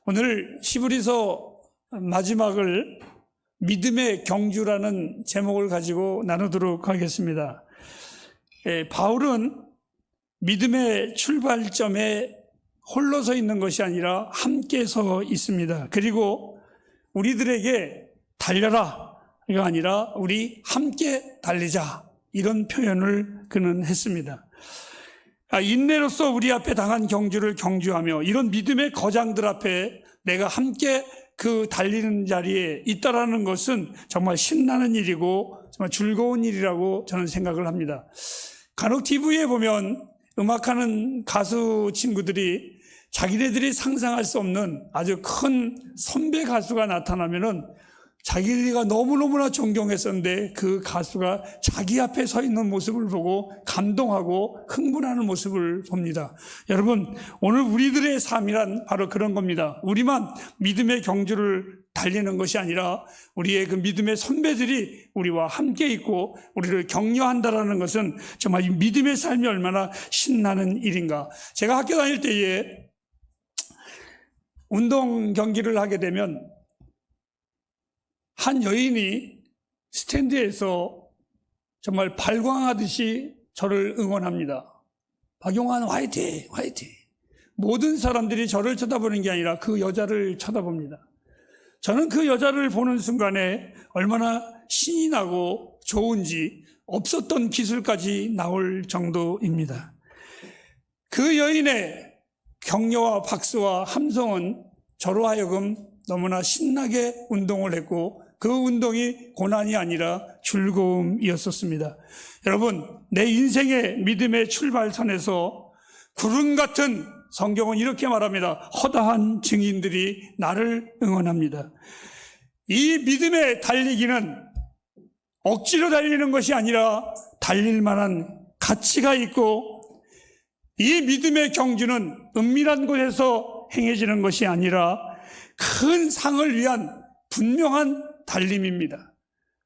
오늘 히브리서 마지막을 믿음의 경주라는 제목을 가지고 나누도록 하겠습니다. 바울은 믿음의 출발점에 홀로 서 있는 것이 아니라 함께 서 있습니다. 그리고 우리들에게 달려라 이가 아니라 우리 함께 달리자 이런 표현을 그는 했습니다. 인내로서 우리 앞에 당한 경주를 경주하며 이런 믿음의 거장들 앞에 내가 함께 그 달리는 자리에 있다라는 것은 정말 신나는 일이고 정말 즐거운 일이라고 저는 생각을 합니다. 간혹 TV에 보면 음악하는 가수 친구들이 자기네들이 상상할 수 없는 아주 큰 선배 가수가 나타나면은 자기가 너무너무나 존경했었는데 그 가수가 자기 앞에 서 있는 모습을 보고 감동하고 흥분하는 모습을 봅니다. 여러분, 오늘 우리들의 삶이란 바로 그런 겁니다. 우리만 믿음의 경주를 달리는 것이 아니라 우리의 그 믿음의 선배들이 우리와 함께 있고 우리를 격려한다라는 것은 정말 이 믿음의 삶이 얼마나 신나는 일인가. 제가 학교 다닐 때에 운동 경기를 하게 되면 한 여인이 스탠드에서 정말 발광하듯이 저를 응원합니다. 박용환 화이팅! 화이팅! 모든 사람들이 저를 쳐다보는 게 아니라 그 여자를 쳐다봅니다. 저는 그 여자를 보는 순간에 얼마나 신이 나고 좋은지 없었던 기술까지 나올 정도입니다. 그 여인의 격려와 박수와 함성은 저로 하여금 너무나 신나게 운동을 했고 그 운동이 고난이 아니라 즐거움이었었습니다. 여러분, 내 인생의 믿음의 출발선에서 구름 같은 성경은 이렇게 말합니다. 허다한 증인들이 나를 응원합니다. 이 믿음의 달리기는 억지로 달리는 것이 아니라 달릴 만한 가치가 있고 이 믿음의 경주는 은밀한 곳에서 행해지는 것이 아니라 큰 상을 위한 분명한 달림입니다.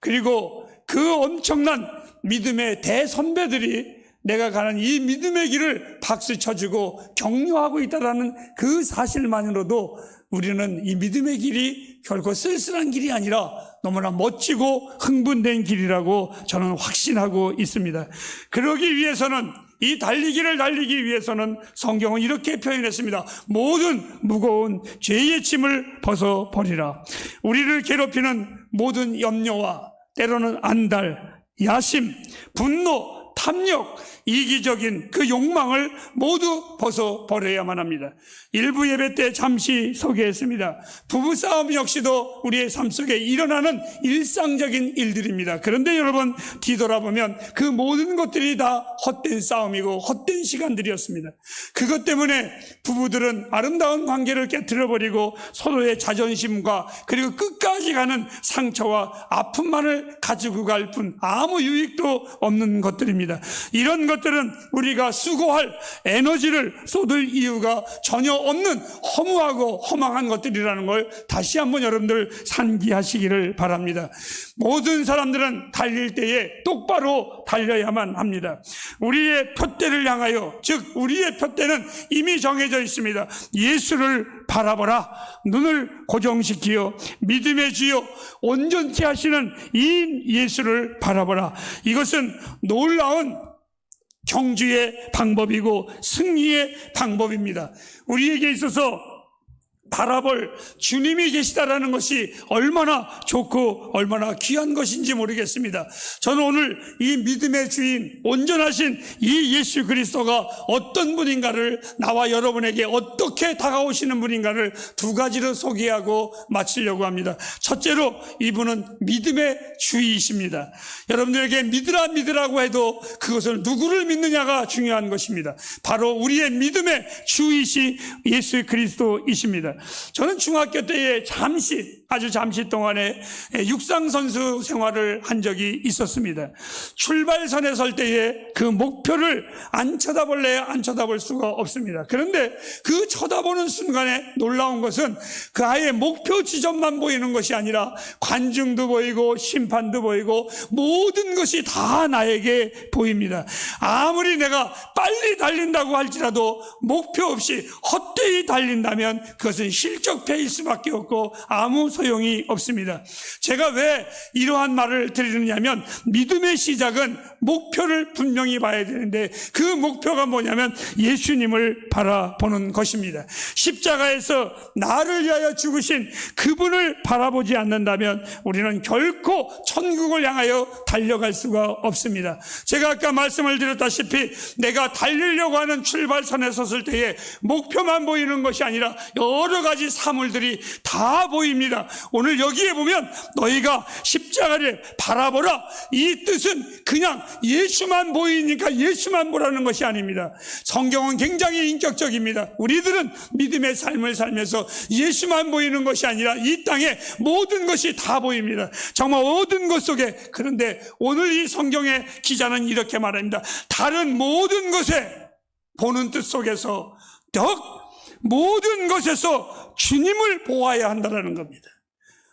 그리고 그 엄청난 믿음의 대선배들이 내가 가는 이 믿음의 길을 박수 쳐주고 격려하고 있다는 그 사실만으로도 우리는 이 믿음의 길이 결코 쓸쓸한 길이 아니라 너무나 멋지고 흥분된 길이라고 저는 확신하고 있습니다. 그러기 위해서는 이 달리기를 달리기 위해서는 성경은 이렇게 표현했습니다. 모든 무거운 죄의 짐을 벗어버리라. 우리를 괴롭히는 모든 염려와 때로는 안달, 야심, 분노, 탐욕, 이기적인 그 욕망을 모두 벗어버려야만 합니다. 일부 예배 때 잠시 소개했습니다. 부부싸움 역시도 우리의 삶 속에 일어나는 일상적인 일들입니다. 그런데 여러분 뒤돌아보면 그 모든 것들이 다 헛된 싸움이고 헛된 시간들이었습니다. 그것 때문에 부부들은 아름다운 관계를 깨트려버리고 서로의 자존심과 그리고 끝까지 가는 상처와 아픔만을 가지고 갈 뿐 아무 유익도 없는 것들입니다. 이런 것들은 우리가 수고할 에너지를 쏟을 이유가 전혀 없는 허무하고 허망한 것들이라는 걸 다시 한번 여러분들 상기하시기를 바랍니다. 모든 사람들은 달릴 때에 똑바로 달려야만 합니다. 우리의 표대를 향하여, 즉 우리의 표대는 이미 정해져 있습니다. 예수를 바라보라. 눈을 고정시키어 믿음의 주요 온전케 하시는 이 예수를 바라보라. 이것은 놀라운 경주의 방법이고 승리의 방법입니다. 우리에게 있어서 바라볼 주님이 계시다라는 것이 얼마나 좋고 얼마나 귀한 것인지 모르겠습니다. 저는 오늘 이 믿음의 주인 온전하신 이 예수 그리스도가 어떤 분인가를 나와 여러분에게 어떻게 다가오시는 분인가를 두 가지로 소개하고 마치려고 합니다. 첫째로 이분은 믿음의 주이십니다. 여러분들에게 믿으라 믿으라고 해도 그것을 누구를 믿느냐가 중요한 것입니다. 바로 우리의 믿음의 주이시 예수 그리스도이십니다. 저는 중학교 때에 아주 잠시 동안에 육상선수 생활을 한 적이 있었습니다. 출발선에 설 때에 그 목표를 안 쳐다볼래야 안 쳐다볼 수가 없습니다. 그런데 그 쳐다보는 순간에 놀라운 것은 그 아예 목표 지점만 보이는 것이 아니라 관중도 보이고 심판도 보이고 모든 것이 다 나에게 보입니다. 아무리 내가 빨리 달린다고 할지라도 목표 없이 헛되이 달린다면 그것은 그것은 실적패일 수밖에 없고 아무 소용이 없습니다. 제가 왜 이러한 말을 드리느냐면, 믿음의 시작은 목표를 분명히 봐야 되는데, 그 목표가 뭐냐면 예수님을 바라보는 것입니다. 십자가에서 나를 위하여 죽으신 그분을 바라보지 않는다면 우리는 결코 천국을 향하여 달려갈 수가 없습니다. 제가 아까 말씀을 드렸다시피 내가 달리려고 하는 출발선에 섰을 때에 목표만 보이는 것이 아니라 여러 가지 사물들이 다 보입니다. 오늘 여기에 보면 너희가 십자가를 바라보라, 이 뜻은 그냥 예수만 보이니까 예수만 보라는 것이 아닙니다. 성경은 굉장히 인격적입니다. 우리들은 믿음의 삶을 살면서 예수만 보이는 것이 아니라 이 땅에 모든 것이 다 보입니다. 정말 모든 것 속에. 그런데 오늘 이 성경의 기자는 이렇게 말합니다. 다른 모든 것에 보는 뜻 속에서 더욱 모든 것에서 주님을 보아야 한다는 겁니다.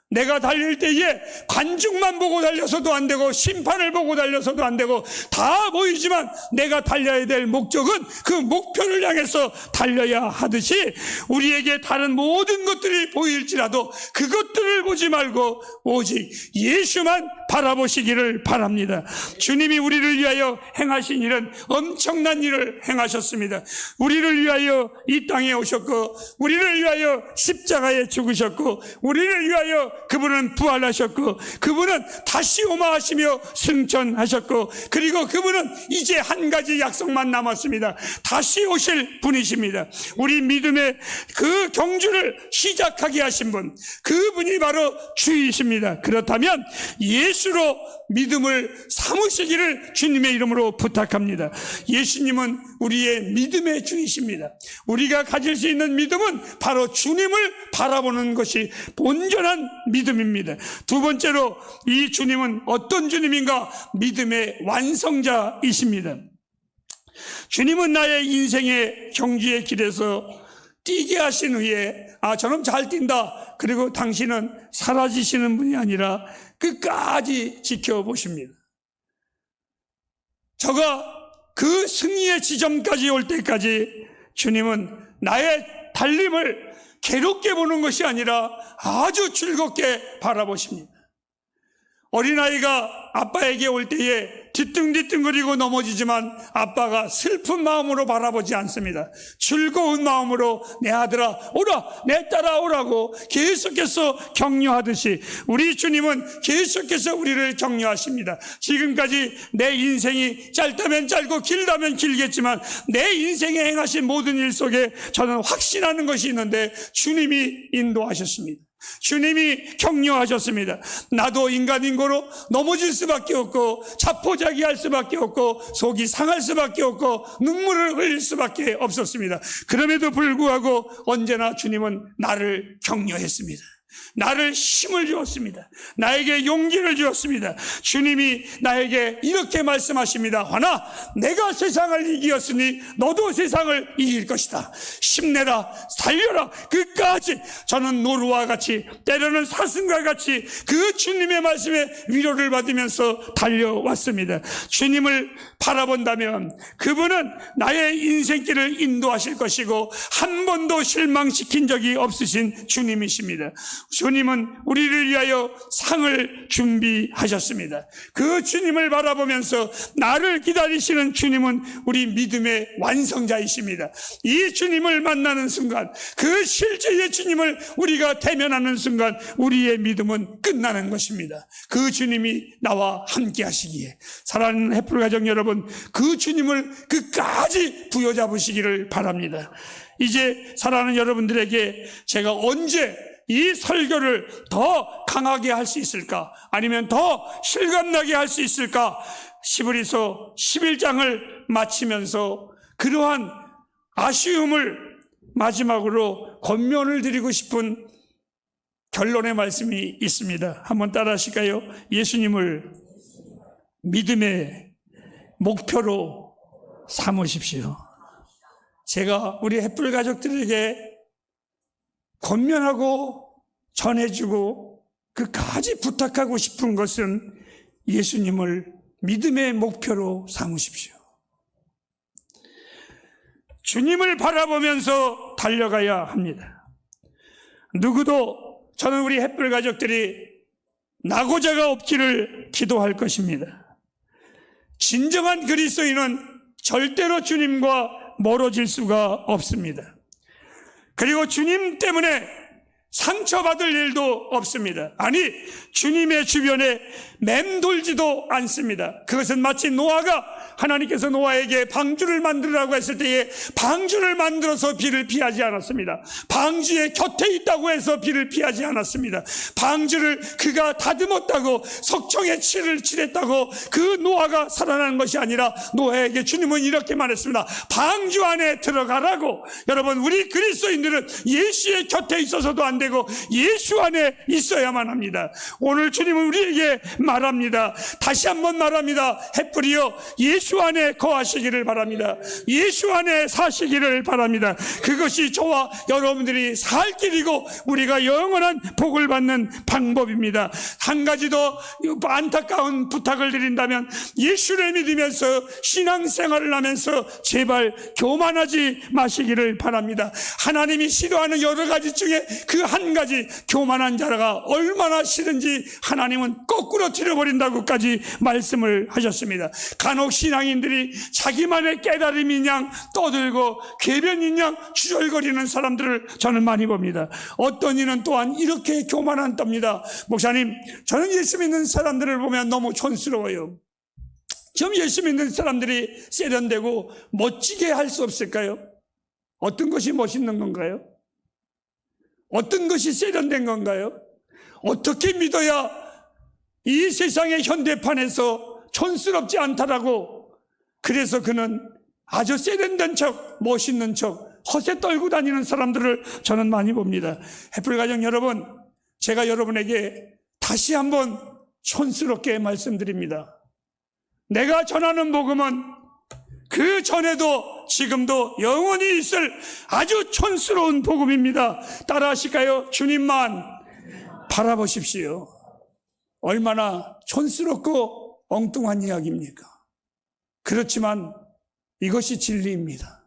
내가 달릴 때에 관중만 보고 달려서도 안 되고 심판을 보고 달려서도 안 되고 다 보이지만 내가 달려야 될 목적은 그 목표를 향해서 달려야 하듯이, 우리에게 다른 모든 것들이 보일지라도 그것들을 보지 말고 오직 예수만 바라보시기를 바랍니다. 주님이 우리를 위하여 행하신 일은 엄청난 일을 행하셨습니다. 우리를 위하여 이 땅에 오셨고, 우리를 위하여 십자가에 죽으셨고, 우리를 위하여 그분은 부활하셨고, 그분은 다시 오마 하시며 승천하셨고, 그리고 그분은 이제 한 가지 약속만 남았습니다. 다시 오실 분이십니다. 우리 믿음의 그 경주를 시작하게 하신 분, 그분이 바로 주이십니다. 그렇다면 예수로 믿음을 삼으시기를 주님의 이름으로 부탁합니다. 예수님은 우리의 믿음의 주이십니다. 우리가 가질 수 있는 믿음은 바로 주님을 바라보는 것이 온전한 믿음입니다. 두 번째로, 이 주님은 어떤 주님인가? 믿음의 완성자이십니다. 주님은 나의 인생의 경주의 길에서 뛰게 하신 후에 저놈 잘 뛴다, 그리고 당신은 사라지시는 분이 아니라 끝까지 지켜보십니다. 저가 그 승리의 지점까지 올 때까지 주님은 나의 달림을 괴롭게 보는 것이 아니라 아주 즐겁게 바라보십니다. 어린아이가 아빠에게 올 때에 뒤뚱뒤뚱거리고 넘어지지만 아빠가 슬픈 마음으로 바라보지 않습니다. 즐거운 마음으로 내 아들아 오라, 내 딸아 오라고 계속해서 격려하듯이 우리 주님은 계속해서 우리를 격려하십니다. 지금까지 내 인생이 짧다면 짧고 길다면 길겠지만 내 인생에 행하신 모든 일 속에 저는 확신하는 것이 있는데, 주님이 인도하셨습니다. 주님이 격려하셨습니다. 나도 인간인고로 넘어질 수밖에 없고 자포자기할 수밖에 없고 속이 상할 수밖에 없고 눈물을 흘릴 수밖에 없었습니다. 그럼에도 불구하고 언제나 주님은 나를 격려했습니다. 나를 힘을 주었습니다. 나에게 용기를 주었습니다. 주님이 나에게 이렇게 말씀하십니다. 화나, 내가 세상을 이기었으니 너도 세상을 이길 것이다. 힘내라, 달려라, 끝까지. 저는 노루와 같이, 때로는 사슴과 같이 그 주님의 말씀에 위로를 받으면서 달려왔습니다. 주님을 바라본다면 그분은 나의 인생길을 인도하실 것이고 한 번도 실망시킨 적이 없으신 주님이십니다. 주님은 우리를 위하여 상을 준비하셨습니다. 그 주님을 바라보면서 나를 기다리시는 주님은 우리 믿음의 완성자이십니다. 이 주님을 만나는 순간, 그 실제의 주님을 우리가 대면하는 순간 우리의 믿음은 끝나는 것입니다. 그 주님이 나와 함께 하시기에, 사랑하는 해플 가정 여러분, 그 주님을 끝까지 부여잡으시기를 바랍니다. 이제 사랑하는 여러분들에게 제가 언제 이 설교를 더 강하게 할 수 있을까? 아니면 더 실감나게 할 수 있을까? 히브리서 11장을 마치면서 그러한 아쉬움을 마지막으로 권면을 드리고 싶은 결론의 말씀이 있습니다. 한번 따라 하실까요? 예수님을 믿음의 목표로 삼으십시오. 제가 우리 햇불 가족들에게 권면하고 전해주고 끝까지 부탁하고 싶은 것은 예수님을 믿음의 목표로 삼으십시오. 주님을 바라보면서 달려가야 합니다. 누구도 저는 우리 햇불 가족들이 낙오자가 없기를 기도할 것입니다. 진정한 그리스도인은 절대로 주님과 멀어질 수가 없습니다. 그리고 주님 때문에 상처받을 일도 없습니다. 아니, 주님의 주변에 맴돌지도 않습니다. 그것은 마치 노아가 하나님께서 노아에게 방주를 만들라고 했을 때에 방주를 만들어서 비를 피하지 않았습니다. 방주의 곁에 있다고 해서 비를 피하지 않았습니다. 방주를 그가 다듬었다고 석청에 칠을 칠했다고 그 노아가 살아나는 것이 아니라 노아에게 주님은 이렇게 말했습니다. 방주 안에 들어가라고. 여러분, 우리 그리스도인들은 예수의 곁에 있어서도 안 되고 예수 안에 있어야만 합니다. 오늘 주님은 우리에게 말합니다. 다시 한번 말합니다. 햇불이여, 예수 안에 거하시기를 바랍니다. 예수 안에 사시기를 바랍니다. 그것이 저와 여러분들이 살 길이고 우리가 영원한 복을 받는 방법입니다. 한 가지 더 안타까운 부탁을 드린다면, 예수를 믿으면서 신앙생활을 하면서 제발 교만하지 마시기를 바랍니다. 하나님이 싫어하는 여러 가지 중에 그 한 가지, 교만한 자가 얼마나 싫은지 하나님은 거꾸로 틀어버린다고까지 말씀을 하셨습니다. 간혹 신앙인들이 자기만의 깨달음인 양 떠들고 궤변인 양 주절거리는 사람들을 저는 많이 봅니다. 어떤 이는 또한 이렇게 교만한 떱니다. 목사님, 저는 예수 믿는 사람들을 보면 너무 촌스러워요. 좀 예수 믿는 사람들이 세련되고 멋지게 할 수 없을까요? 어떤 것이 멋있는 건가요? 어떤 것이 세련된 건가요? 어떻게 믿어야 이 세상의 현대판에서 촌스럽지 않다라고, 그래서 그는 아주 세련된 척, 멋있는 척, 허세 떨고 다니는 사람들을 저는 많이 봅니다. 햇불가정 여러분, 제가 여러분에게 다시 한번 촌스럽게 말씀드립니다. 내가 전하는 복음은 그 전에도 지금도 영원히 있을 아주 촌스러운 복음입니다. 따라하실까요? 주님만 바라보십시오. 얼마나 촌스럽고 엉뚱한 이야기입니까? 그렇지만 이것이 진리입니다.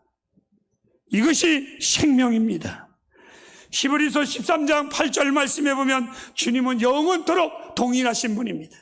이것이 생명입니다. 히브리서 13장 8절 말씀에 보면 주님은 영원토록 동일하신 분입니다.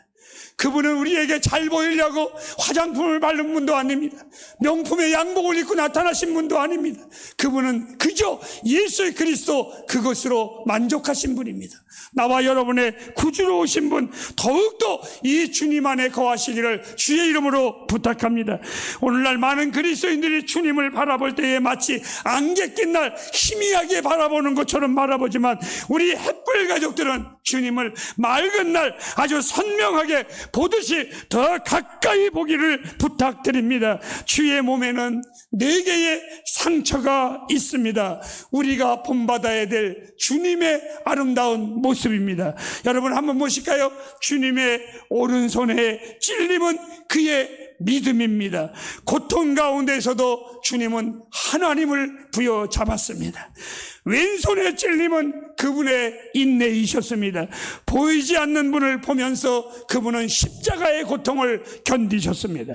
그분은 우리에게 잘 보이려고 화장품을 바른 분도 아닙니다. 명품의 양복을 입고 나타나신 분도 아닙니다. 그분은 그저 예수 그리스도 그것으로 만족하신 분입니다. 나와 여러분의 구주로 오신 분, 더욱더 이 주님 안에 거하시기를 주의 이름으로 부탁합니다. 오늘날 많은 그리스도인들이 주님을 바라볼 때에 마치 안개 낀 날 희미하게 바라보는 것처럼 바라보지만, 우리 햇불 가족들은 주님을 맑은 날 아주 선명하게 보듯이 더 가까이 보기를 부탁드립니다. 주의 몸에는 4개의 상처가 있습니다. 우리가 본받아야 될 주님의 아름다운 모습입니다. 여러분 한번 보실까요? 주님의 오른손에 찔림은 그의 믿음입니다. 고통 가운데서도 주님은 하나님을 부여잡았습니다. 왼손의 찔림은 그분의 인내이셨습니다. 보이지 않는 분을 보면서 그분은 십자가의 고통을 견디셨습니다.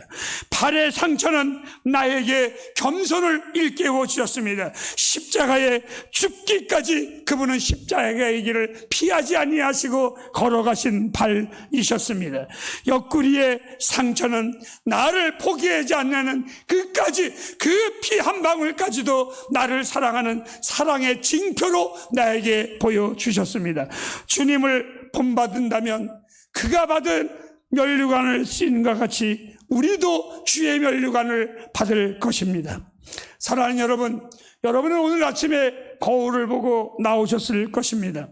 발의 상처는 나에게 겸손을 일깨워 주셨습니다. 십자가에 죽기까지 그분은 십자가의 길을 피하지 아니하시고 걸어가신 발이셨습니다. 옆구리의 상처는 나를 포기하지 않는 끝까지, 그 피 한 방울까지도 나를 사랑하는 사랑의 징표로 나에게 보여주셨습니다. 주님을 본받는다면 그가 받은 면류관을 쓰인과 같이 우리도 주의 면류관을 받을 것입니다. 사랑하는 여러분, 여러분은 오늘 아침에 거울을 보고 나오셨을 것입니다.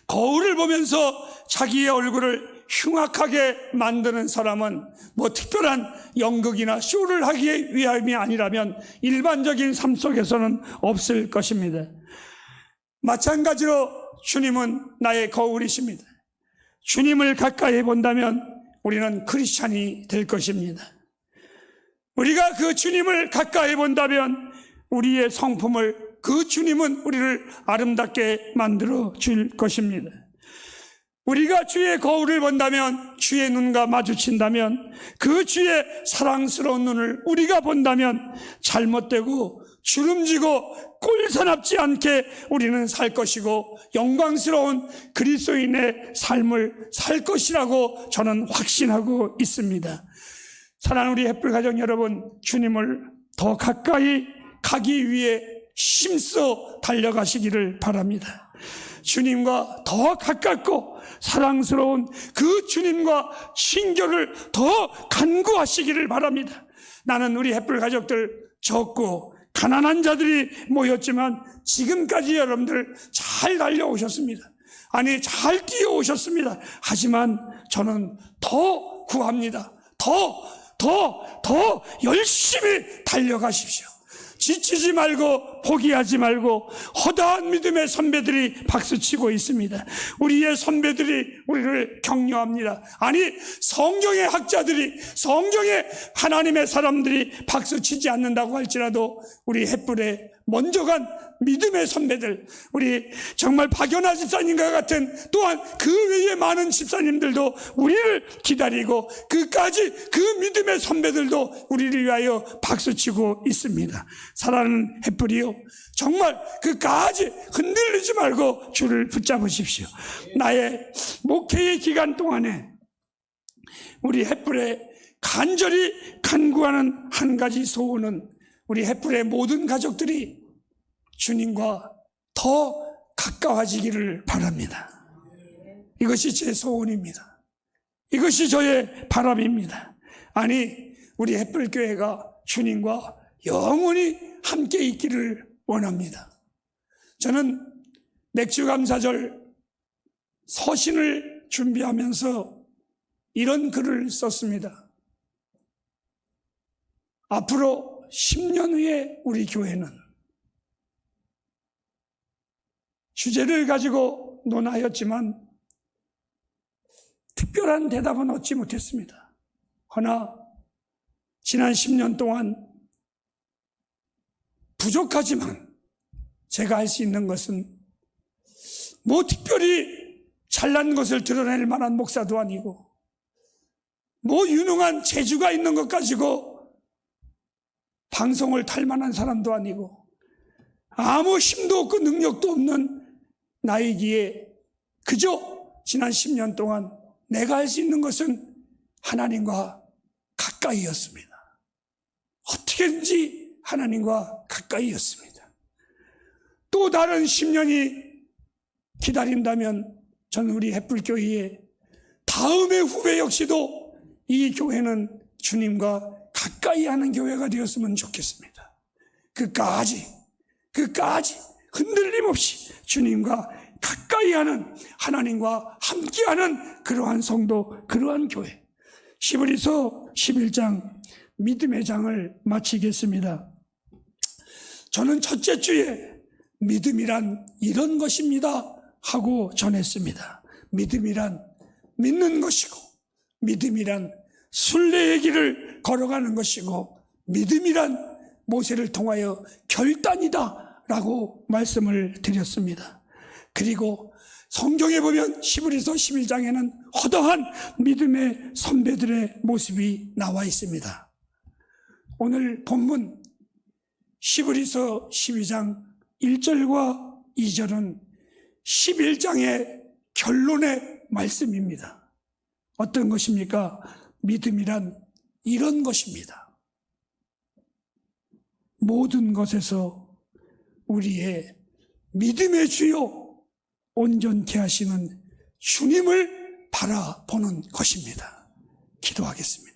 거울을 보면서 자기의 얼굴을 흉악하게 만드는 사람은 뭐 특별한 연극이나 쇼를 하기 위함이 아니라면 일반적인 삶 속에서는 없을 것입니다. 마찬가지로 주님은 나의 거울이십니다. 주님을 가까이 본다면 우리는 크리스찬이 될 것입니다. 우리가 그 주님을 가까이 본다면 우리의 성품을, 그 주님은 우리를 아름답게 만들어 줄 것입니다. 우리가 주의 거울을 본다면, 주의 눈과 마주친다면, 그 주의 사랑스러운 눈을 우리가 본다면 잘못되고 주름지고 꼴사납지 않게 우리는 살 것이고 영광스러운 그리스도인의 삶을 살 것이라고 저는 확신하고 있습니다. 사랑하는 우리 햇불 가정 여러분, 주님을 더 가까이 가기 위해 힘써 달려가시기를 바랍니다. 주님과 더 가깝고 사랑스러운 그 주님과 친교를 더 간구하시기를 바랍니다. 나는 우리 햇불 가족들 적고 가난한 자들이 모였지만 지금까지 여러분들 잘 달려오셨습니다. 아니, 잘 뛰어오셨습니다. 하지만 저는 더 구합니다. 더 열심히 달려가십시오. 지치지 말고 포기하지 말고 허다한 믿음의 선배들이 박수치고 있습니다. 우리의 선배들이 우리를 격려합니다. 아니, 성경의 학자들이, 성경의 하나님의 사람들이 박수치지 않는다고 할지라도 우리 햇불에 먼저 간 믿음의 선배들, 우리 정말 박연아 집사님과 같은 또한 그 외에 많은 집사님들도 우리를 기다리고 끝까지 그 믿음의 선배들도 우리를 위하여 박수치고 있습니다. 사랑하는 햇불이요, 정말 끝까지 흔들리지 말고 주를 붙잡으십시오. 나의 목회의 기간 동안에 우리 햇불에 간절히 간구하는 한 가지 소원은 우리 햇불의 모든 가족들이 주님과 더 가까워지기를 바랍니다. 이것이 제 소원입니다. 이것이 저의 바람입니다. 아니, 우리 햇불교회가 주님과 영원히 함께 있기를 원합니다. 저는 맥주감사절 서신을 준비하면서 이런 글을 썼습니다. 앞으로 10년 후에 우리 교회는 주제를 가지고 논하였지만 특별한 대답은 얻지 못했습니다. 허나 지난 10년 동안 부족하지만 제가 할 수 있는 것은 뭐 특별히 잘난 것을 드러낼 만한 목사도 아니고 뭐 유능한 재주가 있는 것 가지고 방송을 탈 만한 사람도 아니고 아무 힘도 없고 능력도 없는 나이기에 그저 지난 10년 동안 내가 할 수 있는 것은 하나님과 가까이였습니다. 어떻게든지 하나님과 가까이였습니다. 또 다른 10년이 기다린다면 저는 우리 햇불교회의 다음의 후배 역시도 이 교회는 주님과 가까이 하는 교회가 되었으면 좋겠습니다. 끝까지 흔들림 없이 주님과 가까이 하는, 하나님과 함께하는 그러한 성도, 그러한 교회. 히브리서 11장 믿음의 장을 마치겠습니다. 저는 첫째 주에 믿음이란 이런 것입니다 하고 전했습니다. 믿음이란 믿는 것이고, 믿음이란 순례의 길을 걸어가는 것이고, 믿음이란 모세를 통하여 결단이다 라고 말씀을 드렸습니다. 그리고 성경에 보면 히브리서 11장에는 허다한 믿음의 선배들의 모습이 나와 있습니다. 오늘 본문 히브리서 12장 1절과 2절은 11장의 결론의 말씀입니다. 어떤 것입니까? 믿음이란 이런 것입니다. 모든 것에서 우리의 믿음의 주요 온전케 하시는 주님을 바라보는 것입니다. 기도하겠습니다.